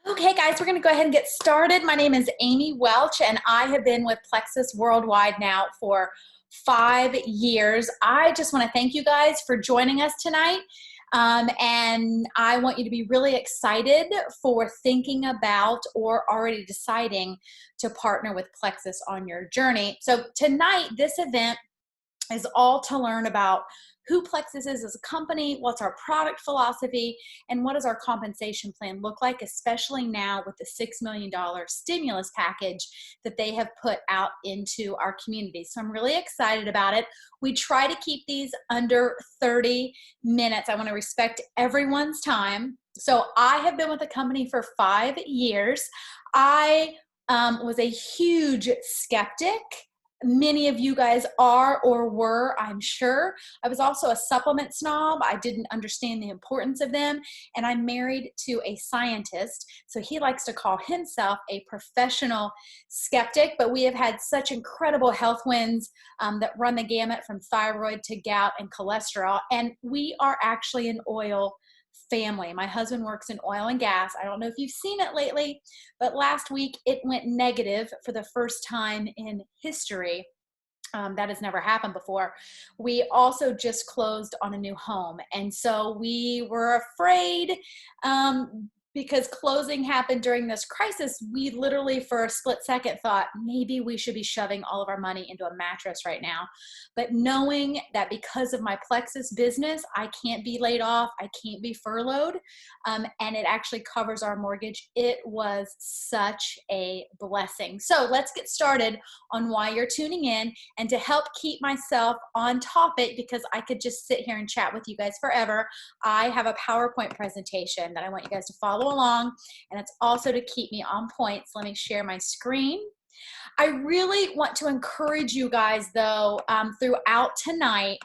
Okay, guys, we're going to go ahead and get started. My name is Amy Welch, and I have been with Plexus Worldwide now for 5 years. I just want to thank you guys for joining us tonight. And I want you to be really excited for thinking about or already deciding to partner with Plexus on your journey. So tonight, this event is all to learn about who Plexus is as a company, what's our product philosophy, and what does our compensation plan look like, especially now with the $6 million stimulus package that they have put out into our community. So I'm really excited about it. We try to keep these under 30 minutes. I want to respect everyone's time. So I have been with the company for 5 years. I was a huge skeptic. Many of you guys are or were, I'm sure. I was also a supplement snob. I didn't understand the importance of them. And I'm married to a scientist, so he likes to call himself a professional skeptic. But we have had such incredible health wins that run the gamut from thyroid to gout and cholesterol. And we are actually an oil family. My husband works in oil and gas. I don't know if you've seen it lately, but last week it went negative for the first time in history. That has never happened before. We also just closed on a new home. And so we were afraid because closing happened during this crisis. We literally for a split second thought maybe we should be shoving all of our money into a mattress right now. But knowing that because of my Plexus business, I can't be laid off, I can't be furloughed, and it actually covers our mortgage, it was such a blessing. So let's get started on why you're tuning in. And to help keep myself on topic, because I could just sit here and chat with you guys forever, I have a PowerPoint presentation that I want you guys to follow along, and it's also to keep me on point. So let me share my screen. I really want to encourage you guys, though, throughout tonight,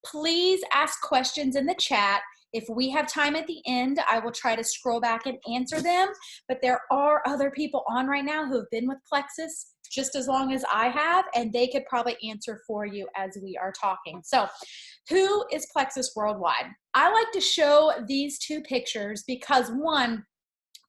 please ask questions in the chat. If we have time at the end, I will try to scroll back and answer them. But there are other people on right now who have been with Plexus just as long as I have, and they could probably answer for you as we are talking. So who is Plexus Worldwide? I like to show these two pictures because, one,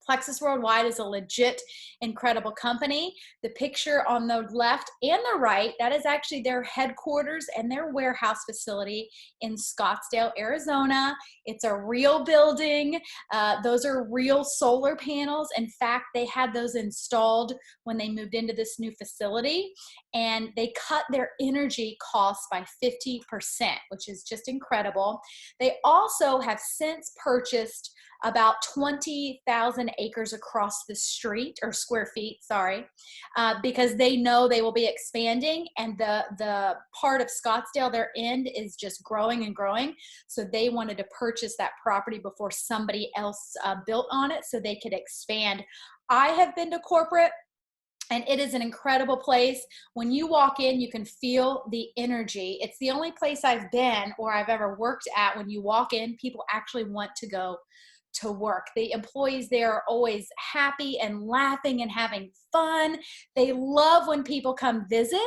Plexus Worldwide is a legit, incredible company. The picture on the left and the right, that is actually their headquarters and their warehouse facility in Scottsdale, Arizona. It's a real building. Those are real solar panels. In fact, they had those installed when they moved into this new facility, and they cut their energy costs by 50%, which is just incredible. They also have since purchased about 20,000 acres across the street, or square feet, sorry, because they know they will be expanding, and the part of Scottsdale they're in is just growing and growing. So they wanted to purchase that property before somebody else built on it so they could expand. I have been to corporate, and it is an incredible place. When you walk in, you can feel the energy. It's the only place I've been or I've ever worked at. When you walk in, people actually want to go to work. The employees there are always happy and laughing and having fun. They love when people come visit.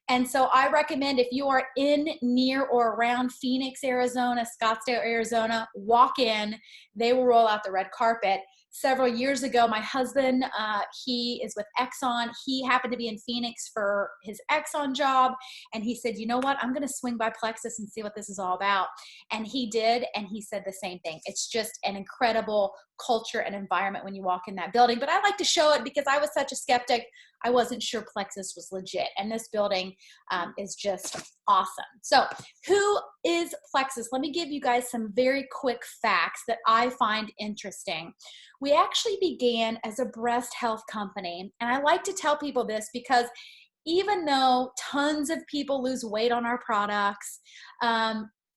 And so I recommend, if you are in, near, or around Phoenix, Arizona, Scottsdale, Arizona, walk in. They will roll out the red carpet. Several years ago, my husband, he is with Exxon. He happened to be in Phoenix for his Exxon job. And he said, you know what? I'm going to swing by Plexus and see what this is all about. And he did. And he said the same thing. It's just an incredible culture and environment when you walk in that building. But I like to show it because I was such a skeptic. I wasn't sure Plexus was legit. And this building is just awesome. So who is Plexus? Let me give you guys some very quick facts that I find interesting. We actually began as a breast health company. And I like to tell people this because even though tons of people lose weight on our products,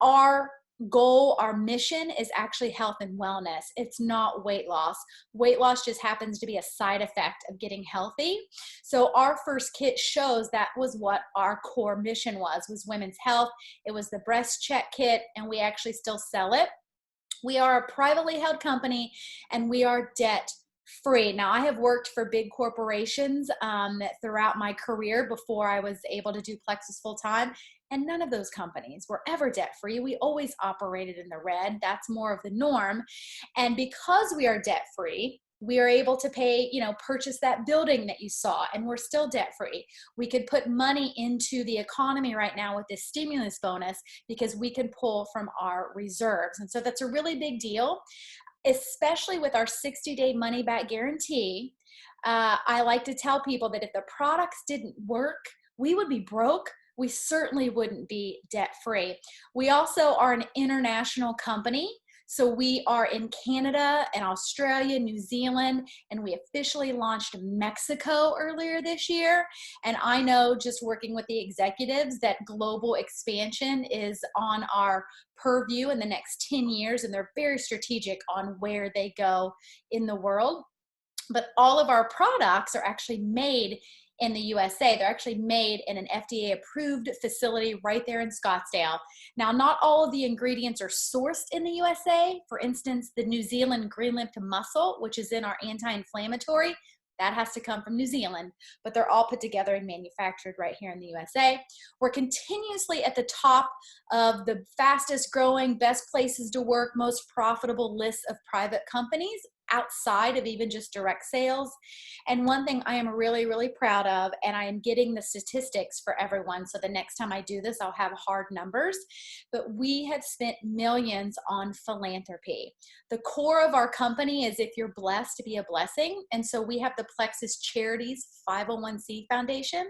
our goal, our mission is actually health and wellness. It's not weight loss. Weight loss just happens to be a side effect of getting healthy. So our first kit shows that was what our core mission was women's health. It was the breast check kit, and we actually still sell it. We are a privately held company, and we are debt free. Now, I have worked for big corporations throughout my career before I was able to do Plexus full time, and none of those companies were ever debt free. We always operated in the red. That's more of the norm. And because we are debt free, We are able to pay, purchase that building that you saw, and we're still debt free. We could put money into the economy right now with this stimulus bonus because we can pull from our reserves. And so that's a really big deal, especially with our 60-day money back guarantee. I like to tell people that if the products didn't work, we would be broke. We certainly wouldn't be debt free. We also are an international company. So we are in Canada and Australia, New Zealand, and we officially launched Mexico earlier this year. And I know, just working with the executives, that global expansion is on our purview in the next 10 years, and they're very strategic on where they go in the world. But all of our products are actually made in the USA. They're actually made in an FDA approved facility right there in Scottsdale. Now, not all of the ingredients are sourced in the USA. For instance, the New Zealand green lipped mussel, which is in our anti-inflammatory, that has to come from New Zealand, but they're all put together and manufactured right here in the USA. We're continuously at the top of the fastest growing, best places to work, most profitable lists of private companies outside of even just direct sales. And one thing I am really, really proud of, and I am getting the statistics for everyone, so the next time I do this, I'll have hard numbers, but we have spent millions on philanthropy. The core of our company is if you're blessed to be a blessing. And so we have the Plexus Charities 501c Foundation.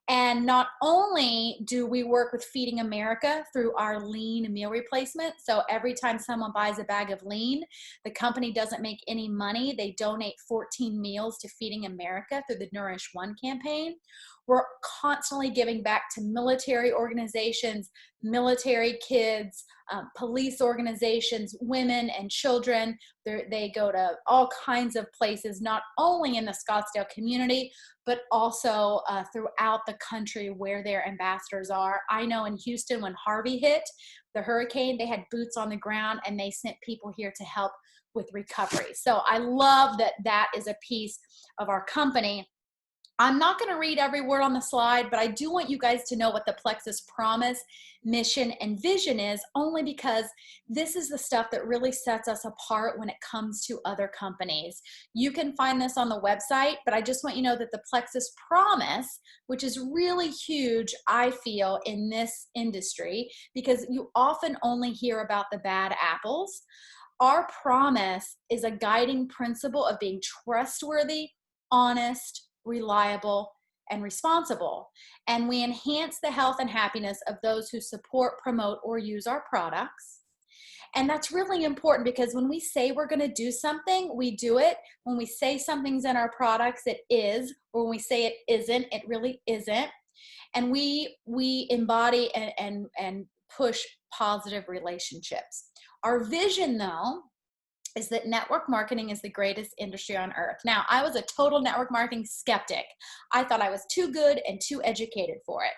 And not only do we work with Feeding America through our lean meal replacement, so every time someone buys a bag of lean, the company doesn't make any money. They donate 14 meals to Feeding America through the Nourish One campaign. We're constantly giving back to military organizations, military kids, police organizations, women and children. They go to all kinds of places, not only in the Scottsdale community, but also throughout the country where their ambassadors are. I know in Houston, when Harvey hit, the hurricane, they had boots on the ground and they sent people here to help with recovery. So I love that that is a piece of our company. I'm not going to read every word on the slide, but I do want you guys to know what the Plexus promise, mission, and vision is, only because this is the stuff that really sets us apart when it comes to other companies. You can find this on the website, but I just want you to know that the Plexus promise, which is really huge, I feel, in this industry, because you often only hear about the bad apples. Our promise is a guiding principle of being trustworthy, honest, reliable, and responsible. And we enhance the health and happiness of those who support, promote, or use our products. And that's really important, because when we say we're going to do something, we do it. When we say something's in our products, it is. Or when we say it isn't, it really isn't. And we embody and push positive relationships. Our vision, though, is that network marketing is the greatest industry on earth. Now, I was a total network marketing skeptic. I thought I was too good and too educated for it.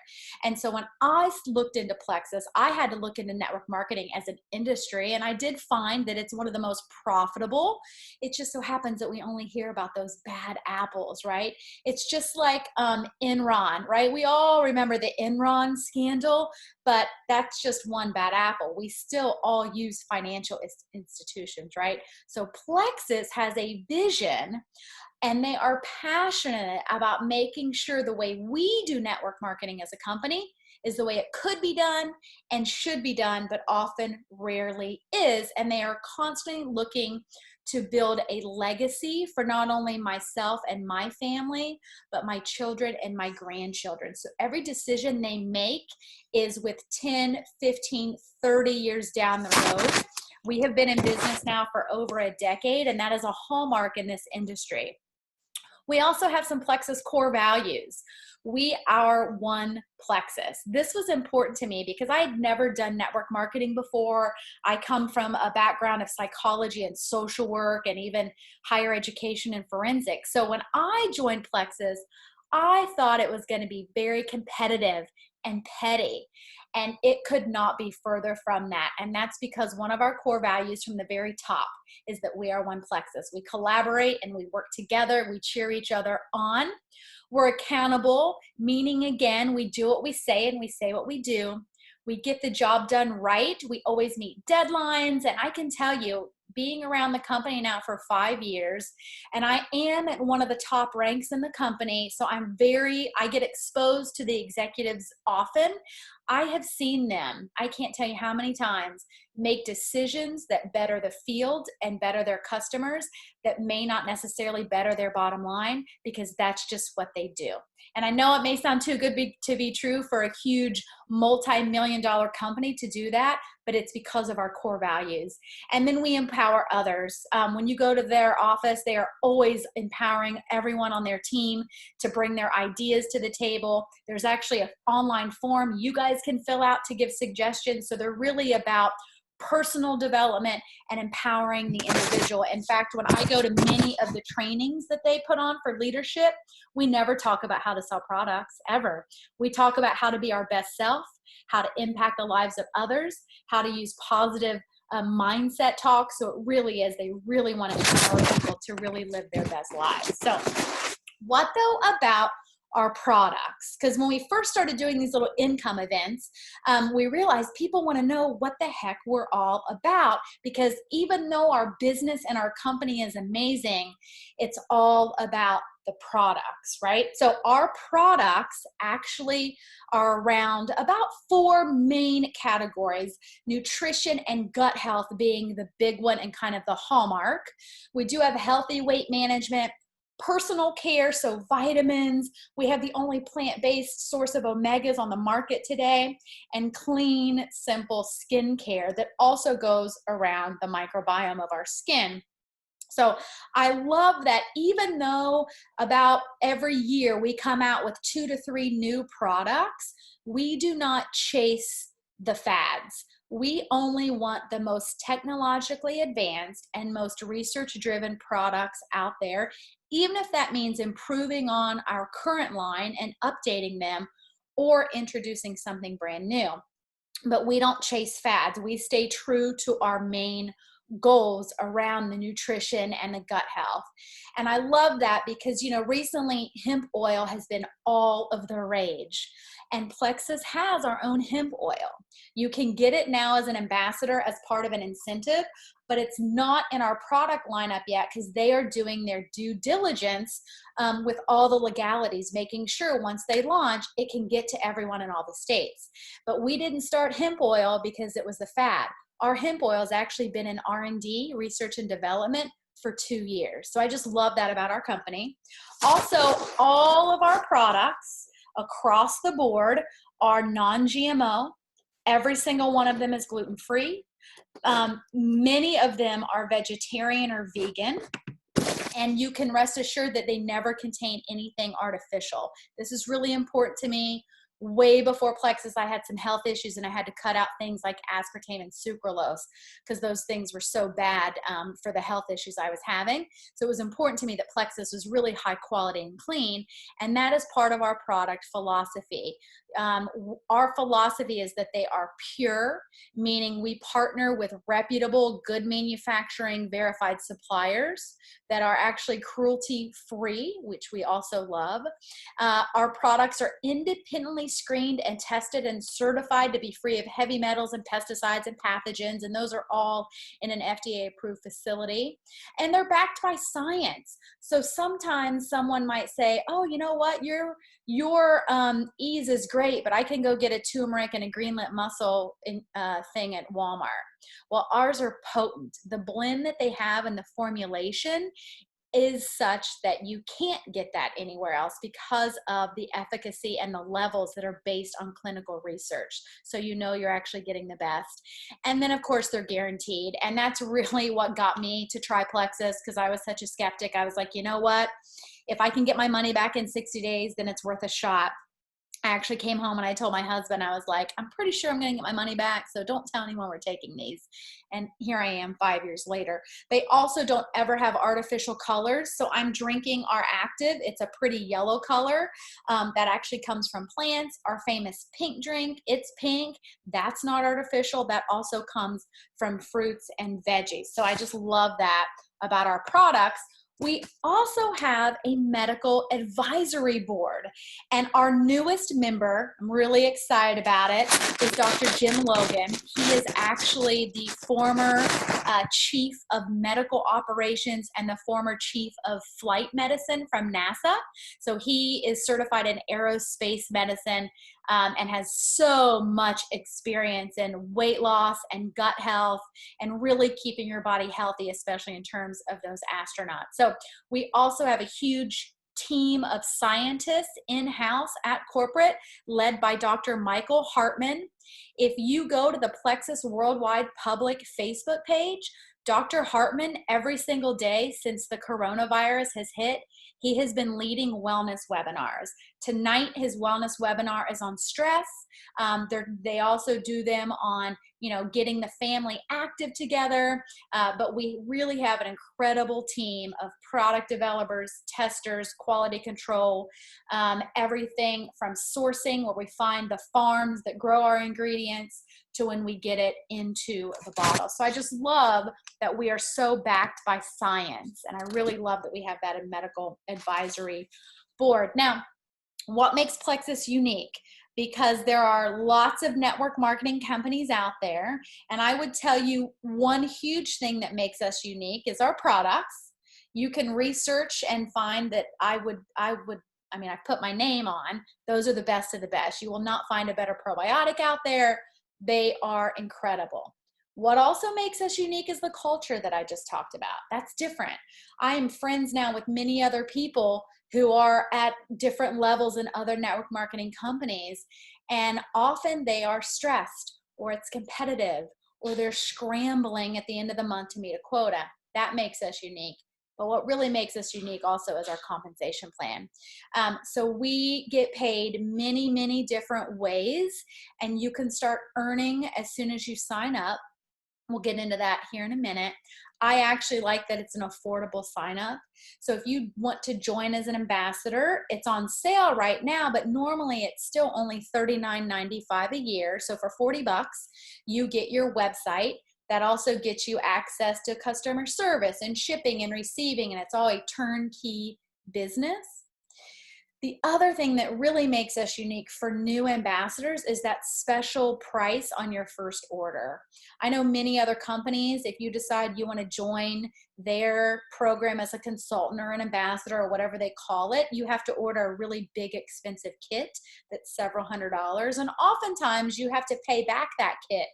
And so when I looked into Plexus, I had to look into network marketing as an industry, and I did find that it's one of the most profitable. It just so happens that we only hear about those bad apples, right? It's just like Enron, right? We all remember the Enron scandal, but that's just one bad apple. We still all use financial institutions, right? So Plexus has a vision, and they are passionate about making sure the way we do network marketing as a company is the way it could be done and should be done, but often rarely is. And they are constantly looking to build a legacy for not only myself and my family, but my children and my grandchildren. So every decision they make is with 10, 15, 30 years down the road. We have been in business now for over a decade, and that is a hallmark in this industry. We also have some Plexus core values. We are one Plexus. This was important to me because I had never done network marketing before. I come from a background of psychology and social work and even higher education and forensics. So when I joined Plexus, I thought it was going to be very competitive and petty. And it could not be further from that. And that's because one of our core values from the very top is that we are one Plexus. We collaborate and we work together. We cheer each other on. We're accountable, meaning, again, we do what we say and we say what we do. We get the job done right. We always meet deadlines. And I can tell you, being around the company now for 5 years, and I am at one of the top ranks in the company, so I get exposed to the executives often. I have seen them, I can't tell you how many times, make decisions that better the field and better their customers that may not necessarily better their bottom line, because that's just what they do. And I know it may sound too good to be true for a huge multi-million-dollar company to do that, but it's because of our core values. And then we empower others. When you go to their office, they are always empowering everyone on their team to bring their ideas to the table. There's actually an online form you guys can fill out to give suggestions. So they're really about personal development and empowering the individual. In fact, when I go to many of the trainings that they put on for leadership, we never talk about how to sell products, ever. We talk about how to be our best self, how to impact the lives of others, how to use positive mindset talk. So it really is, they really want to empower people to really live their best lives. So what though about our products? Because when we first started doing these little income events, we realized people want to know what the heck we're all about, because even though our business and our company is amazing, it's all about the products, right? So our products actually are around about 4 main categories, nutrition and gut health being the big one and kind of the hallmark. We do have healthy weight management, personal care, so vitamins. We have the only plant-based source of omegas on the market today, and clean, simple skin care that also goes around the microbiome of our skin. So I love that even though about every year we come out with 2 to 3 new products, we do not chase the fads. We only want the most technologically advanced and most research-driven products out there, even if that means improving on our current line and updating them or introducing something brand new. But we don't chase fads. We stay true to our main goals around the nutrition and the gut health. And I love that because, you know, recently hemp oil has been all of the rage, and Plexus has our own hemp oil. You can get it now as an ambassador as part of an incentive, but it's not in our product lineup yet because they are doing their due diligence with all the legalities, making sure once they launch, it can get to everyone in all the states. But we didn't start hemp oil because it was the fad. Our hemp oil has actually been in R&D, research and development, for 2 years. So I just love that about our company. Also, all of our products across the board are non-GMO. Every single one of them is gluten-free. Many of them are vegetarian or vegan. And you can rest assured that they never contain anything artificial. This is really important to me. Way before Plexus, I had some health issues and I had to cut out things like aspartame and sucralose because those things were so bad for the health issues I was having. So it was important to me that Plexus was really high quality and clean, and that is part of our product philosophy. Our philosophy is that they are pure, meaning we partner with reputable, good manufacturing, verified suppliers that are actually cruelty-free, which we also love. Our products are independently screened and tested and certified to be free of heavy metals and pesticides and pathogens, and those are all in an FDA-approved facility. And they're backed by science. So sometimes someone might say, oh, you know what, your ease is great, but I can go get a turmeric and a greenlit mussel thing at Walmart. Well, ours are potent. The blend that they have and the formulation is such that you can't get that anywhere else because of the efficacy and the levels that are based on clinical research. So you know you're actually getting the best. And then of course they're guaranteed. And that's really what got me to try Plexus, because I was such a skeptic. I was like, you know what? If I can get my money back in 60 days, then it's worth a shot. I actually came home and I told my husband, I was like, I'm pretty sure I'm going to get my money back, so don't tell anyone we're taking these. And here I am 5 years later. They also don't ever have artificial colors. So I'm drinking our Active. It's a pretty yellow color that actually comes from plants. Our famous pink drink, it's pink. That's not artificial. That also comes from fruits and veggies. So I just love that about our products. We also have a medical advisory board, and our newest member, I'm really excited about it, is Dr. Jim Logan. He is actually the former chief of medical operations and the former chief of flight medicine from NASA. So he is certified in aerospace medicine and has so much experience in weight loss and gut health and really keeping your body healthy, especially in terms of those astronauts. So we also have a huge team of scientists in-house at corporate led by Dr. Michael Hartman. If you go to the Plexus Worldwide public Facebook page, Dr. Hartman, every single day since the coronavirus has hit, he has been leading wellness webinars. Tonight, his wellness webinar is on stress. They also do them on, getting the family active together. But we really have an incredible team of product developers, testers, quality control, everything from sourcing, where we find the farms that grow our ingredients, to when we get it into the bottle. So I just love that we are so backed by science. And I really love that we have that in medical advisory board. Now, what makes Plexus unique? Because there are lots of network marketing companies out there. And I would tell you one huge thing that makes us unique is our products. You can research and find that I put my name on, those are the best of the best. You will not find a better probiotic out there. They are incredible. What also makes us unique is the culture that I just talked about. That's different. I am friends now with many other people who are at different levels in other network marketing companies, and often they are stressed, or it's competitive, or they're scrambling at the end of the month to meet a quota. That makes us unique. But what really makes us unique also is our compensation plan. So we get paid many, many different ways, and you can start earning as soon as you sign up. We'll get into that here in a minute. I actually like that it's an affordable sign up. So if you want to join as an ambassador, it's on sale right now, but normally it's still only $39.95 a year. So for $40, you get your website. That also gets you access to customer service and shipping and receiving, and it's all a turnkey business. The other thing that really makes us unique for new ambassadors is that special price on your first order. I know many other companies, if you decide you want to join their program as a consultant or an ambassador or whatever they call it, you have to order a really big, expensive kit that's several $100s. And oftentimes you have to pay back that kit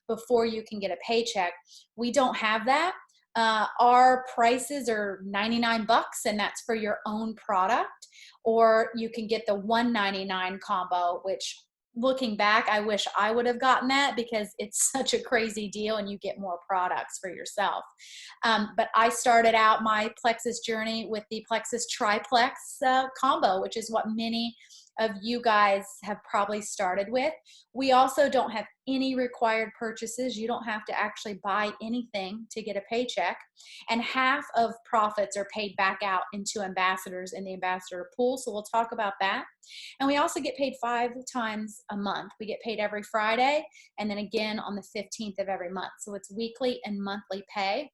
before you can get a paycheck. We don't have that. Our prices are $99, and that's for your own product. Or you can get the $199 combo, which looking back, I wish I would have gotten that because it's such a crazy deal and you get more products for yourself. But I started out my Plexus journey with the Plexus Triplex combo, which is what many of you guys have probably started with. We also don't have any required purchases. You don't have to actually buy anything to get a paycheck. And half of profits are paid back out into ambassadors in the ambassador pool. So we'll talk about that. And we also get paid 5 times a month. We get paid every Friday and then again on the 15th of every month. So it's weekly and monthly pay.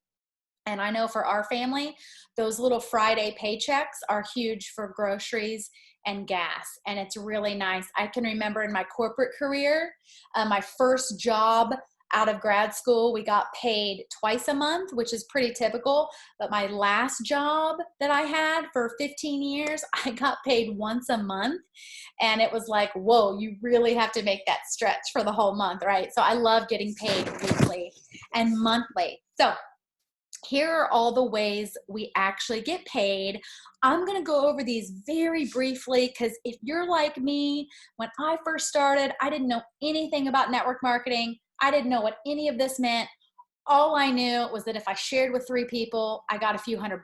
And I know for our family, those little Friday paychecks are huge for groceries and gas. And it's really nice. I can remember in my corporate career, my first job out of grad school, we got paid twice a month, which is pretty typical. But my last job that I had for 15 years, I got paid once a month. And it was like, whoa, you really have to make that stretch for the whole month, right? So I love getting paid weekly and monthly. So here are all the ways we actually get paid. I'm going to go over these very briefly because if you're like me, when I first started, I didn't know anything about network marketing. I didn't know what any of this meant. All I knew was that if I shared with 3 people, I got a few $100.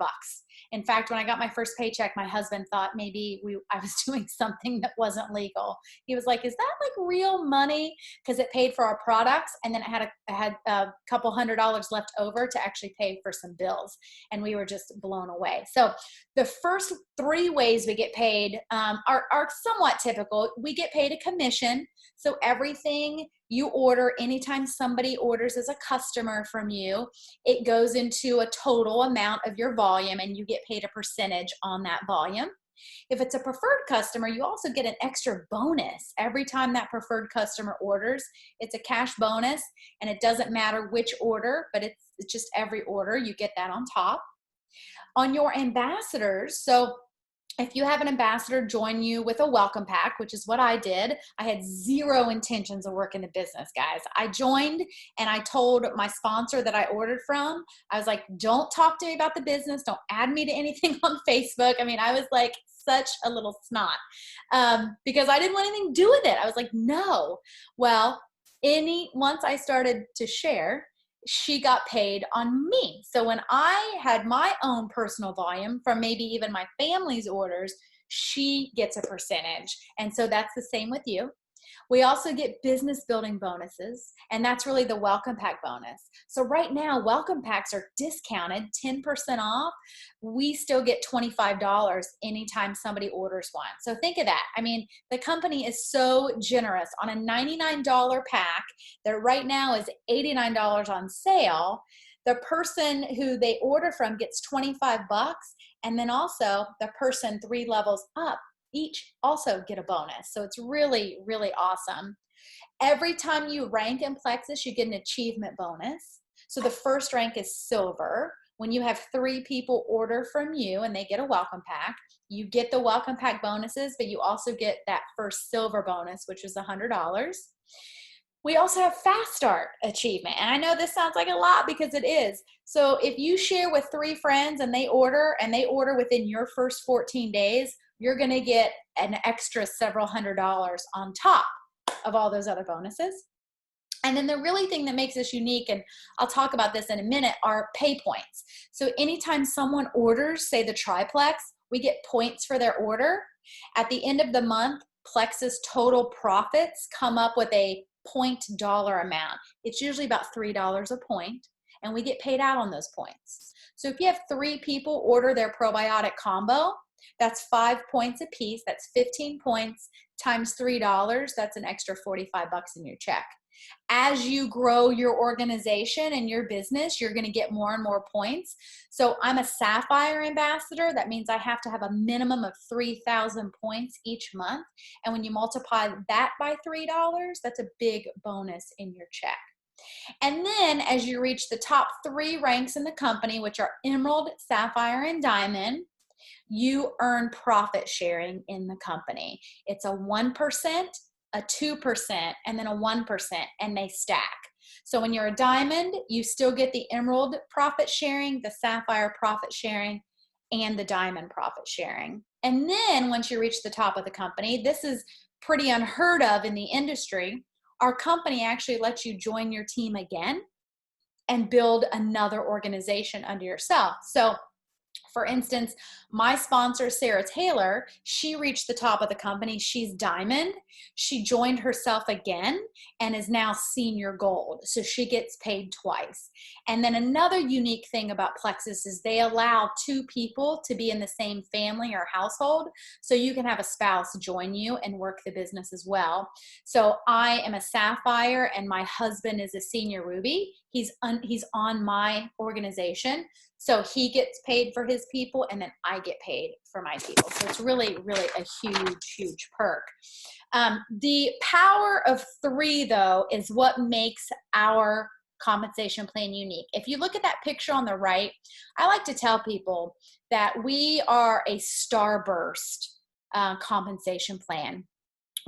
In fact, when I got my first paycheck, my husband thought maybe I was doing something that wasn't legal. He was like, is that like real money? Because it paid for our products. And then it had a couple $100 left over to actually pay for some bills. And we were just blown away. So the first 3 ways we get paid are somewhat typical. We get paid a commission. So everything you order, anytime somebody orders as a customer from you, it goes into a total amount of your volume and you get paid a percentage on that volume. If it's a preferred customer, you also get an extra bonus every time that preferred customer orders. It's a cash bonus, and it doesn't matter which order, but it's just every order, you get that on top. On your ambassadors, so if you have an ambassador join you with a welcome pack, which is what I did, I had zero intentions of working the business, guys. I joined and I told my sponsor that I ordered from, I was like, don't talk to me about the business. Don't add me to anything on Facebook. I mean, I was like such a little snot because I didn't want anything to do with it. I was like, no. Well, once I started to share, she got paid on me. So when I had my own personal volume from maybe even my family's orders, she gets a percentage. And so that's the same with you. We also get business building bonuses, and that's really the welcome pack bonus. So right now, welcome packs are discounted 10% off. We still get $25 anytime somebody orders one. So think of that. I mean, the company is so generous on a $99 pack that right now is $89 on sale. The person who they order from gets 25 bucks, and then also the person 3 levels up each also get a bonus. So it's really, really awesome. Every time you rank in Plexus, you get an achievement bonus. So the first rank is silver. When you have 3 people order from you and they get a welcome pack, you get the welcome pack bonuses, but you also get that first silver bonus, which is $100. We also have Fast Start achievement. And I know this sounds like a lot because it is. So if you share with 3 friends and they order within your first 14 days, you're going to get an extra several $100s on top of all those other bonuses. And then the really thing that makes us unique, and I'll talk about this in a minute, are pay points. So anytime someone orders, say the triplex, we get points for their order. At the end of the month, Plexus total profits come up with a point dollar amount. It's usually about $3 a point, and we get paid out on those points. So if you have 3 people order their probiotic combo, that's 5 points a piece. That's 15 points times $3. That's an extra 45 bucks in your check. As you grow your organization and your business, you're going to get more and more points. So I'm a Sapphire ambassador. That means I have to have a minimum of 3,000 points each month. And when you multiply that by $3, that's a big bonus in your check. And then as you reach the top 3 ranks in the company, which are Emerald, Sapphire, and Diamond, you earn profit sharing in the company. It's a 1%, a 2%, and then a 1%, and they stack. So when you're a diamond, you still get the emerald profit sharing, the sapphire profit sharing, and the diamond profit sharing. And then once you reach the top of the company, this is pretty unheard of in the industry. Our company actually lets you join your team again and build another organization under yourself. So for instance, my sponsor, Sarah Taylor, she reached the top of the company. She's diamond. She joined herself again and is now senior gold. So she gets paid twice. And then another unique thing about Plexus is they allow 2 people to be in the same family or household. So you can have a spouse join you and work the business as well. So I am a sapphire and my husband is a senior ruby. He's on my organization. So he gets paid for his people, and then I get paid for my people. So it's really, really a huge, huge perk. The power of 3, though, is what makes our compensation plan unique. If you look at that picture on the right, I like to tell people that we are a starburst compensation plan.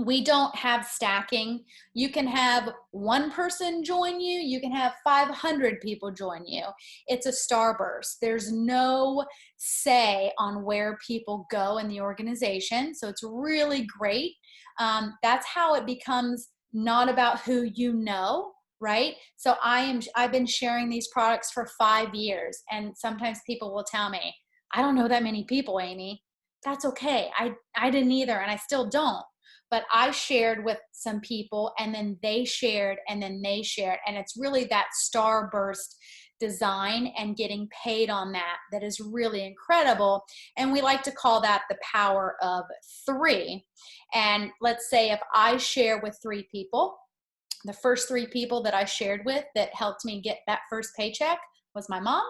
We don't have stacking. You can have 1 person join you. You can have 500 people join you. It's a starburst. There's no say on where people go in the organization. So it's really great. That's how it becomes not about who you know, right? So I've been sharing these products for 5 years, and sometimes people will tell me, I don't know that many people, Amy. That's okay. I didn't either, and I still don't. But I shared with some people, and then they shared, and then they shared. And it's really that starburst design and getting paid on that is really incredible. And we like to call that the power of 3. And let's say if I share with 3 people, the first 3 people that I shared with that helped me get that first paycheck was my mom,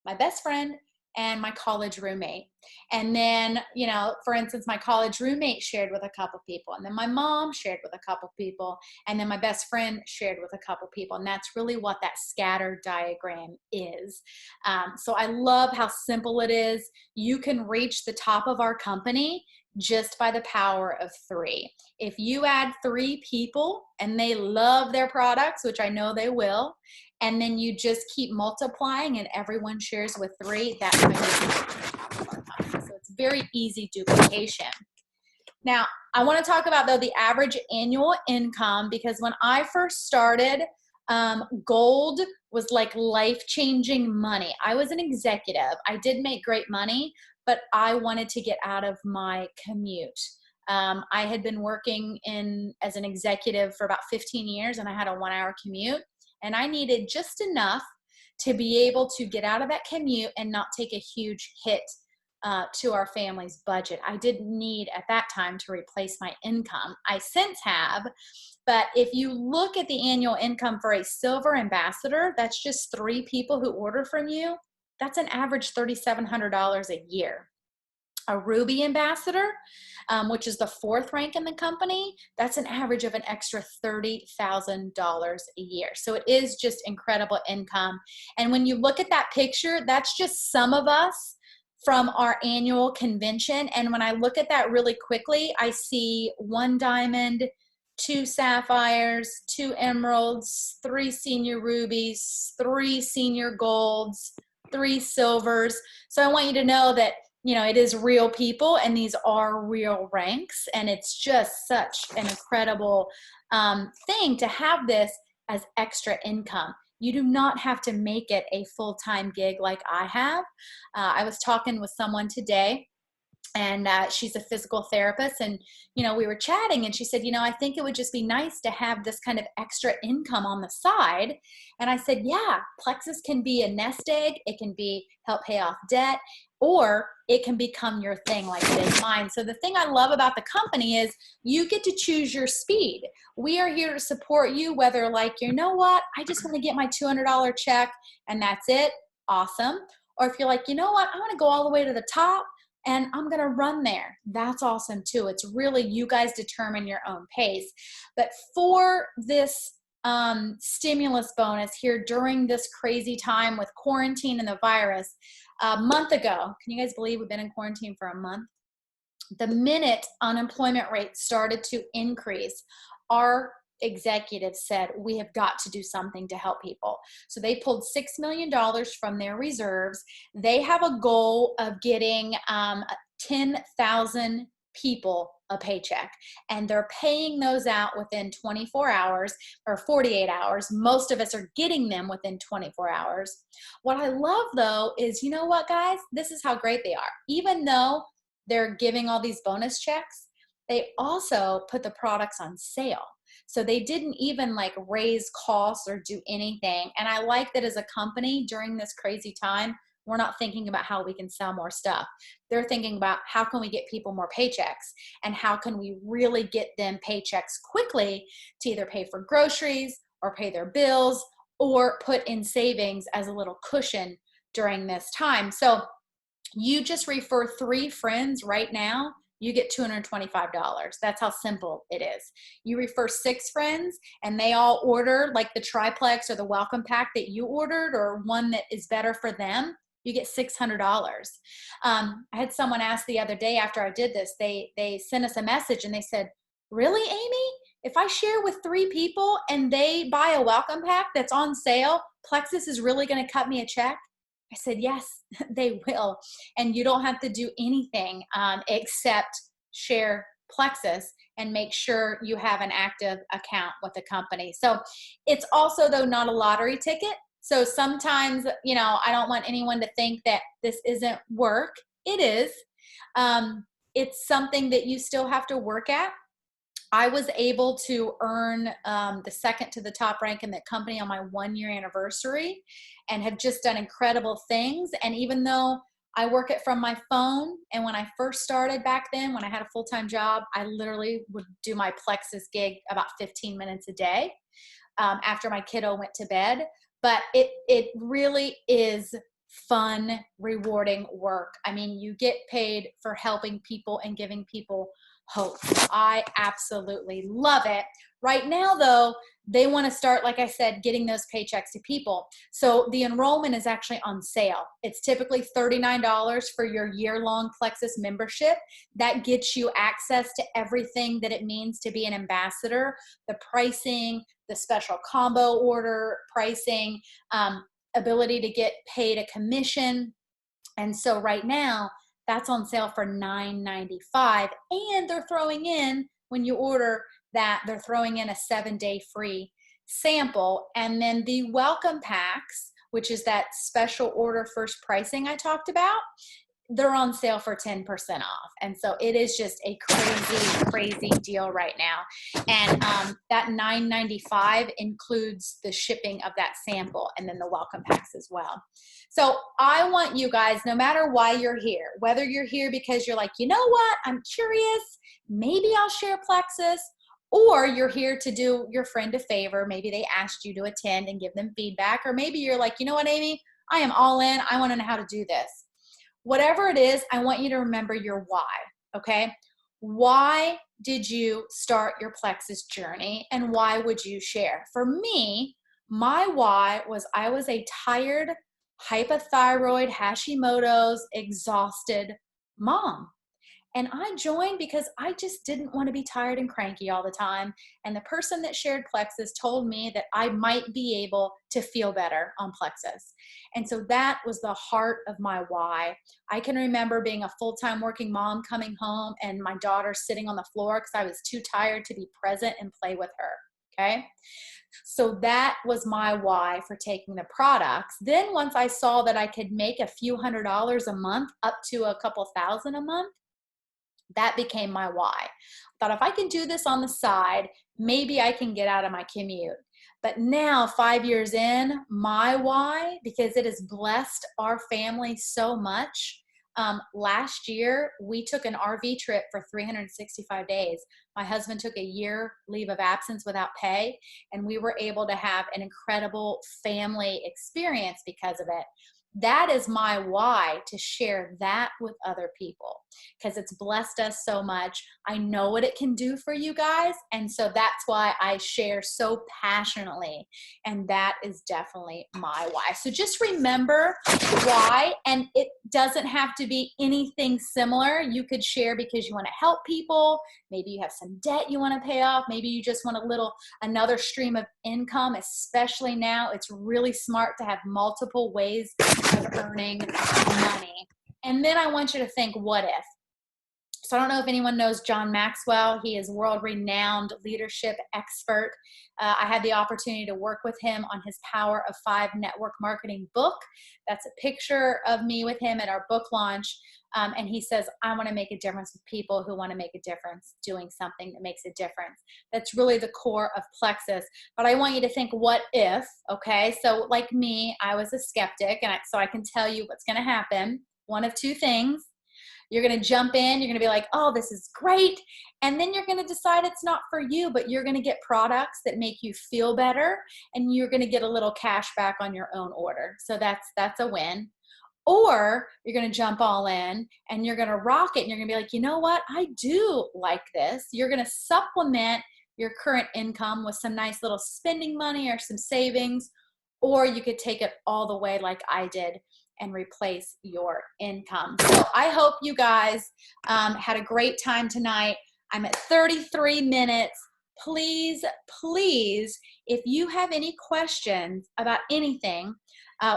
my best friend, and my college roommate. And then, you know, for instance, my college roommate shared with a couple people, and then my mom shared with a couple people, and then my best friend shared with a couple people. And that's really what that scatter diagram is. So I love how simple it is. You can reach the top of our company just by the power of 3. If you add 3 people and they love their products, which I know they will, and then you just keep multiplying and everyone shares with 3, that's how you get to the top of our company. So it's very easy duplication. Now, I want to talk about, though, the average annual income, because when I first started, gold was like life-changing money. I was an executive. I did make great money, but I wanted to get out of my commute. I had been working as an executive for about 15 years, and I had a 1-hour commute, and I needed just enough to be able to get out of that commute and not take a huge hit to our family's budget. I didn't need at that time to replace my income. I since have, but if you look at the annual income for a silver ambassador, that's just 3 people who order from you. That's an average $3,700 a year. A ruby ambassador, which is the 4th rank in the company, that's an average of an extra $30,000 a year. So it is just incredible income. And when you look at that picture, that's just some of us from our annual convention. And when I look at that really quickly, I see 1 diamond, 2 sapphires, 2 emeralds, 3 senior rubies, 3 senior golds, 3 silvers. So I want you to know that, you know, it is real people and these are real ranks, and it's just such an incredible thing to have this as extra income. You do not have to make it a full-time gig like I have. I was talking with someone today, and she's a physical therapist, and you know, we were chatting, and she said, you know, I think it would just be nice to have this kind of extra income on the side. And I said, yeah, Plexus can be a nest egg. It can be help pay off debt, or it can become your thing like it is mine. So the thing I love about the company is you get to choose your speed. We are here to support you, whether like, you know what, I just want to get my $200 check and that's it. Awesome. Or if you're like, you know what, I want to go all the way to the top and I'm going to run there. That's awesome too. It's really, you guys determine your own pace. But for this stimulus bonus here during this crazy time with quarantine and the virus, a month ago, can you guys believe we've been in quarantine for a month? The minute unemployment rate started to increase, our executives said, we have got to do something to help people. So they pulled $6 million from their reserves. They have a goal of getting 10,000 people a paycheck, and they're paying those out within 24 hours or 48 hours. Most of us are getting them within 24 hours. What I love though is, you know what, guys, this is how great they are. Even though they're giving all these bonus checks, they also put the products on sale. So they didn't even like raise costs or do anything. And I like that as a company during this crazy time, we're not thinking about how we can sell more stuff. They're thinking about how can we get people more paychecks, and how can we really get them paychecks quickly to either pay for groceries or pay their bills or put in savings as a little cushion during this time. So you just refer 3 friends right now, you get $225. That's how simple it is. You refer 6 friends and they all order like the triplex or the welcome pack that you ordered, or one that is better for them, you get $600. I had someone ask the other day after I did this, they sent us a message and they said, really, Amy? If I share with 3 people and they buy a welcome pack that's on sale, Plexus is really going to cut me a check? I said, yes, they will. And you don't have to do anything except share Plexus and make sure you have an active account with the company. So it's also, though, not a lottery ticket. So sometimes, you know, I don't want anyone to think that this isn't work. It is. It's something that you still have to work at. I was able to earn the second to the top rank in the company on my 1-year anniversary, and have just done incredible things. And even though I work it from my phone, and when I first started back then, when I had a full-time job, I literally would do my Plexus gig about 15 minutes a day after my kiddo went to bed. But it really is fun, rewarding work. I mean, you get paid for helping people and giving people hope. I absolutely love it. Right now, though, they want to start, like I said, getting those paychecks to people. So the enrollment is actually on sale. It's typically $39 for your year-long Plexus membership. That gets you access to everything that it means to be an ambassador, the pricing, the special combo order pricing, ability to get paid a commission. And so right now, that's on sale for $9.95. And they're throwing in, when you order that, they're throwing in a 7-day free sample. And then the welcome packs, which is that special order first pricing I talked about, they're on sale for 10% off. And so it is just a crazy, crazy deal right now. And that $9.95 includes the shipping of that sample and then the welcome packs as well. So I want you guys, no matter why you're here, whether you're here because you're like, you know what, I'm curious, maybe I'll share Plexus, or you're here to do your friend a favor. Maybe they asked you to attend and give them feedback, or maybe you're like, you know what, Amy, I am all in. I want to know how to do this. Whatever it is, I want you to remember your why, okay? Why did you start your Plexus journey, and why would you share? For me, my why was I was a tired, hypothyroid, Hashimoto's, exhausted mom. And I joined because I just didn't want to be tired and cranky all the time. And the person that shared Plexus told me that I might be able to feel better on Plexus. And so that was the heart of my why. I can remember being a full-time working mom, coming home and my daughter sitting on the floor because I was too tired to be present and play with her. Okay. So that was my why for taking the products. Then once I saw that I could make a few $100s a month, up to a couple thousand a month, that became my why. I thought if I can do this on the side, maybe I can get out of my commute. But now, 5 years in, my why, because it has blessed our family so much. Last year, we took an RV trip for 365 days. My husband took a year leave of absence without pay, and we were able to have an incredible family experience because of it. That is my why, to share that with other people, because it's blessed us so much. I know what it can do for you guys. And so that's why I share so passionately. And that is definitely my why. So just remember why, and it doesn't have to be anything similar. You could share because you want to help people. Maybe you have some debt you want to pay off. Maybe you just want another stream of income, especially now. It's really smart to have multiple ways of earning money. And then I want you to think, what if? So I don't know if anyone knows John Maxwell. He is world-renowned leadership expert. I had the opportunity to work with him on his Power of 5 network marketing book. That's a picture of me with him at our book launch. And he says, I want to make a difference with people who want to make a difference, doing something that makes a difference. That's really the core of Plexus. But I want you to think, what if, okay? So like me, I was a skeptic, and so I can tell you what's going to happen. One of two things. You're going to jump in. You're going to be like, oh, this is great. And then you're going to decide it's not for you, but you're going to get products that make you feel better, and you're going to get a little cash back on your own order. So that's a win. Or you're going to jump all in and you're going to rock it, and you're going to be like, you know what? I do like this. You're going to supplement your current income with some nice little spending money or some savings, or you could take it all the way like I did and replace your income. So I hope you guys had a great time tonight. I'm at 33 minutes. Please, please, if you have any questions about anything,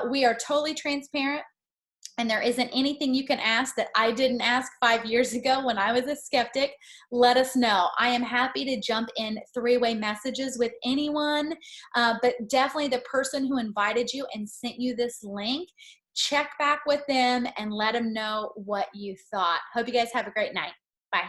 we are totally transparent. And there isn't anything you can ask that I didn't ask 5 years ago when I was a skeptic. Let us know. I am happy to jump in three-way messages with anyone, but definitely the person who invited you and sent you this link, check back with them and let them know what you thought. Hope you guys have a great night. Bye.